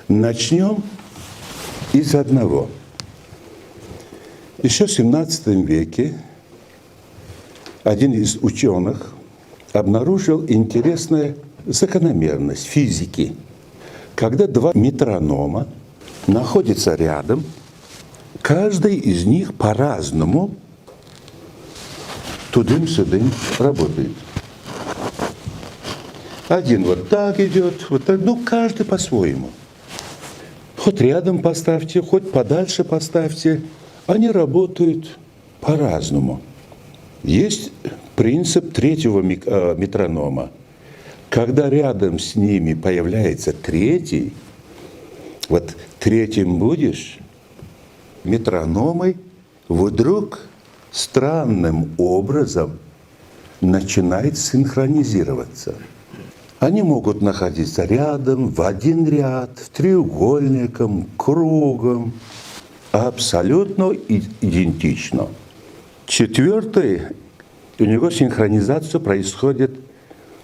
Начнем из одного. Еще в 17 веке один из ученых обнаружил интересную закономерность физики. Когда два метронома находятся рядом, каждый из них по-разному тудым-сюдым работает. Один вот так идет, вот так, каждый по-своему. Хоть рядом поставьте, хоть подальше поставьте, они работают по-разному. Есть принцип третьего метронома. Когда рядом с ними появляется третий, вот третьим будешь, метрономы вдруг странным образом начинают синхронизироваться. Они могут находиться рядом, в один ряд, треугольником, кругом, абсолютно идентично. Четвертый, у него синхронизация происходит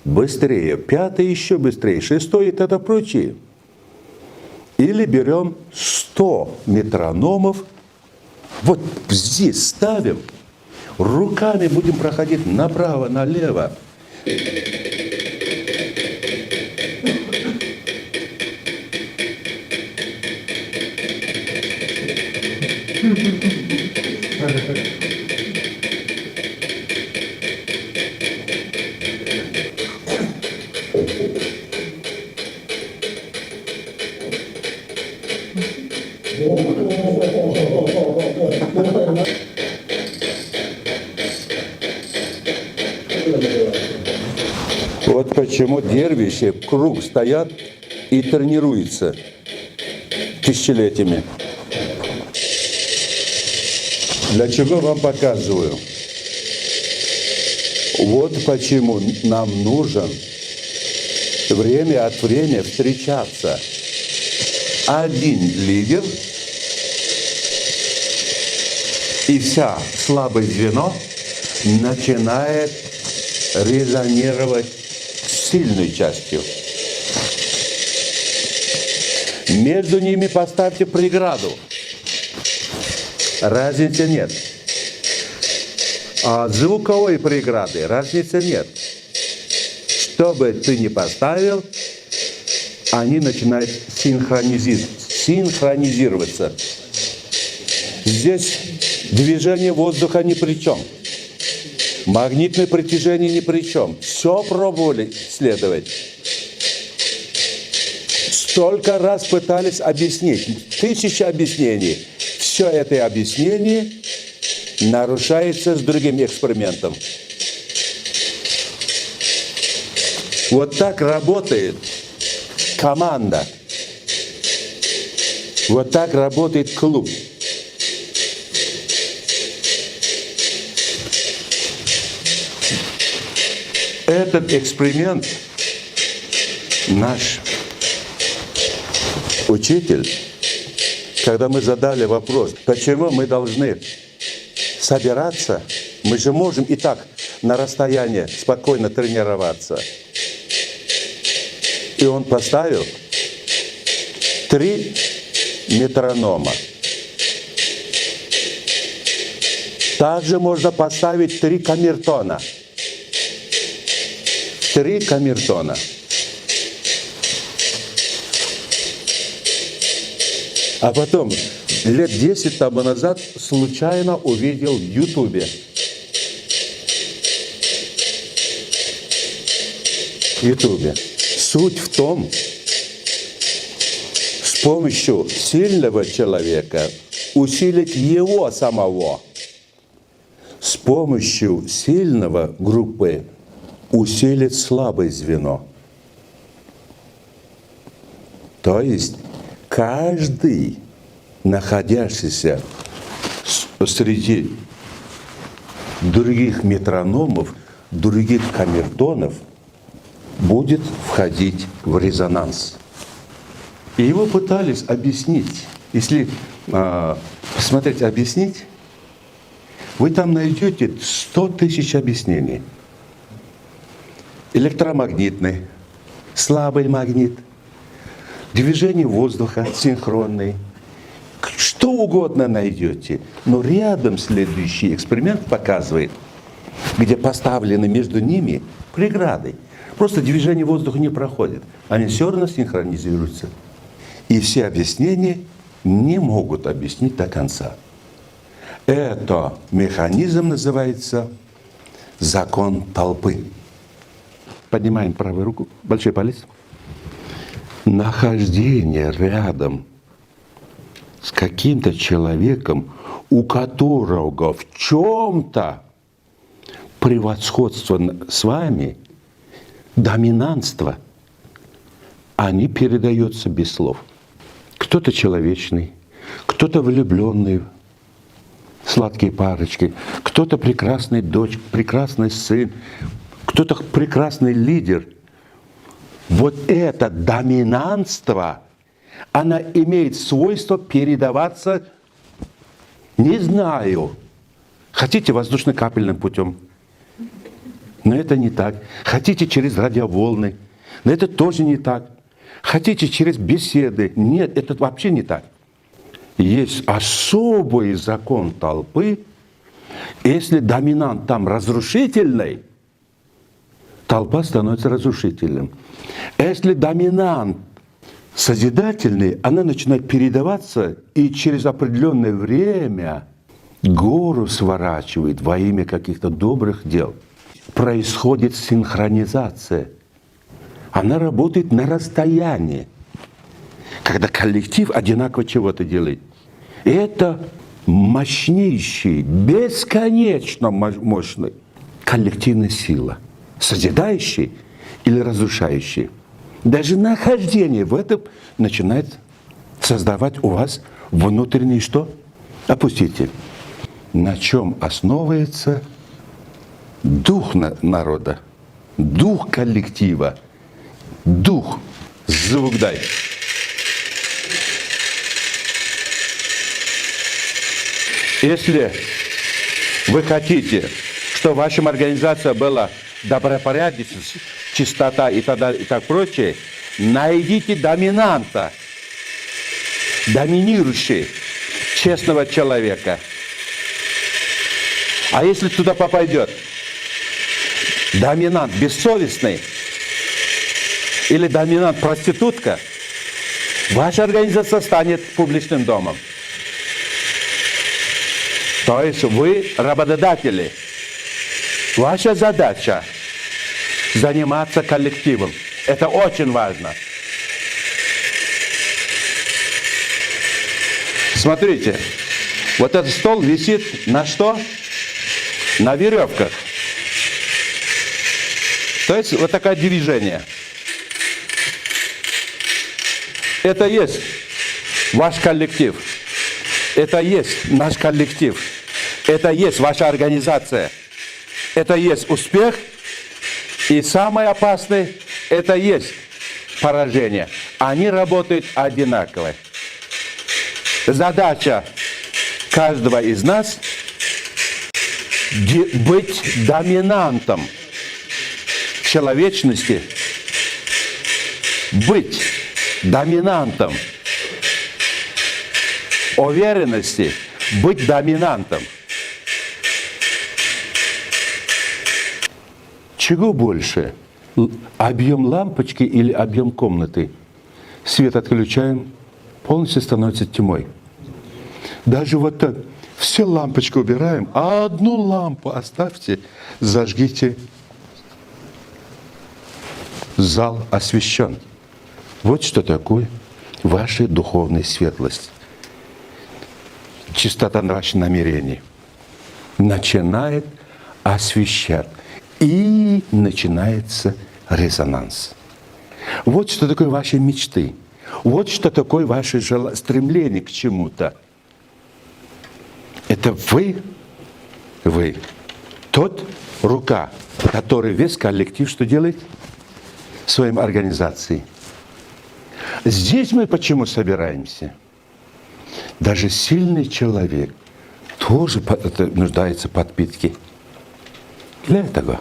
быстрее, пятый еще быстрее, шестой и т.д. прочее. Или берем 100 метрономов, вот здесь ставим, руками будем проходить направо, налево. Вот почему дервиши в круг стоят и тренируются тысячелетиями. Для чего вам показываю? Вот почему нам нужен время от времени встречаться. Один лидер и вся слабое звено начинает резонировать с сильной частью. Между ними поставьте преграду. Разницы нет. А звуковой преграды разницы нет. Что бы ты ни поставил, они начинают синхронизироваться. Здесь движение воздуха ни при чем. Магнитное притяжение ни при чем. Все пробовали исследовать. Столько раз пытались объяснить. 1000 объяснений. Все это объяснение нарушается с другим экспериментом. Вот так работает команда. Вот так работает клуб. Этот эксперимент наш учитель, когда мы задали вопрос, почему мы должны собираться, мы же можем и так на расстоянии спокойно тренироваться. И он поставил 3 метронома. Также можно поставить 3 камертона. 3 камертона. А потом, лет 10 тому назад, случайно увидел в Ютубе. Суть в том, с помощью сильного человека усилить его самого. С помощью сильного группы усилить слабое звено. То есть каждый, находящийся среди других метрономов, других камертонов, будет входить в резонанс. И его пытались объяснить. Если посмотреть, объяснить, вы там найдете 100 тысяч объяснений. Электромагнитный, слабый магнит, движение воздуха синхронный, что угодно найдете. Но рядом следующий эксперимент показывает, где поставлены между ними преграды. Просто движение воздуха не проходит. Они все равно синхронизируются. И все объяснения не могут объяснить до конца. Это механизм называется закон толпы. Поднимаем правую руку, большой палец. Нахождение рядом с каким-то человеком, у которого в чем-то превосходство с вами, доминантство, они передаются без слов. Кто-то человечный, кто-то влюбленный, сладкие парочки, кто-то прекрасный дочь, прекрасный сын, кто-то прекрасный лидер. Вот это доминантство, она имеет свойство передаваться, не знаю, хотите воздушно-капельным путем, но это не так. Хотите через радиоволны, но это тоже не так. Хотите через беседы, нет, это вообще не так. Есть особый закон толпы. Если доминант там разрушительный, толпа становится разрушительным. Если доминант созидательный, она начинает передаваться и через определенное время гору сворачивает во имя каких-то добрых дел. Происходит синхронизация. Она работает на расстоянии. Когда коллектив одинаково чего-то делает. Это мощнейший, бесконечно мощный коллективная сила. Созидающий или разрушающий. Даже нахождение в этом начинает создавать у вас внутренний что? Опустите. На чем основывается дух народа, дух коллектива, дух. Звук дай. Если вы хотите, чтобы ваша организация была добропорядочность, чистота и так прочее, найдите доминанта, доминирующего, честного человека. А если туда попадет доминант бессовестный или доминант проститутка, ваша организация станет публичным домом. То есть вы работодатели. Ваша задача заниматься коллективом. Это очень важно. Смотрите, вот этот стол висит на что? На веревках. То есть вот такое движение. Это есть ваш коллектив. Это есть наш коллектив. Это есть ваша организация. Это есть успех. И самое опасное, это есть поражение. Они работают одинаково. Задача каждого из нас быть доминантом человечности, быть доминантом уверенности, быть доминантом. Чего больше? Объем лампочки или объем комнаты? Свет отключаем, полностью становится тьмой. Даже вот так. Все лампочки убираем, а одну лампу оставьте, зажгите. Зал освещен. Вот что такое ваша духовная светлость. Чистота ваших намерений начинает освещать. И начинается резонанс. Вот что такое ваши мечты. Вот что такое ваше стремление к чему-то. Это вы, тот рука, который весь коллектив что делает? Своим организацией. Здесь мы почему собираемся? Даже сильный человек тоже нуждается в подпитке. Для этого.